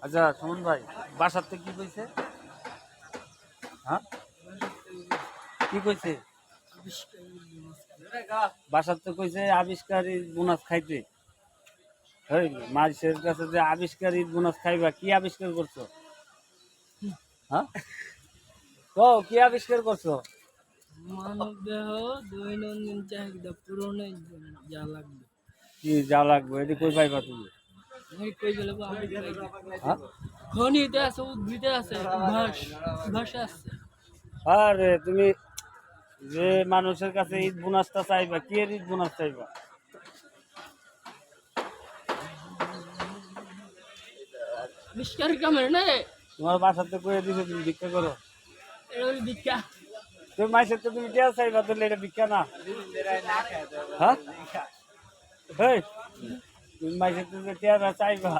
আচ্ছা সুমন ভাই, বাসার থেকে কি কইছে? হ্যাঁ, কি কইছে? বাসার তো কইছে আবিষ্কারী বোনাস খাইতে। এই মানুষের কাছে যে আবিষ্কারী বোনাস খাইবা, কি আবিষ্কার করছো? হ্যাঁ, কি আবিষ্কার করছো? মানবদেহ দৈনন্দিন চাহিদা পূরণের জন্য যা লাগবে কি যা লাগবে এটি কই পাইবা তুমি? আমি কই গেলে আমি হ্যাঁ, খনিতে আছে, উদ্ভিদে আছে, ভাষা আছে। আরে তুমি যে মানুষের কাছে ঈদ বোনাসটা চাইবা, কি এর ঈদ বোনাস চাইবা? আবিষ্কার কামের না তোমার বাসাতে কয়ে দিছে তুমি ভিক্ষা করো। এটা হলো দীক্ষা। তুমি মাইসের তো তুমি টিয়া চাইবা, তাহলে এটা ভিক্ষা না? হ্যাঁ, এই, তুমি মাইসের তো টিয়া চাইবা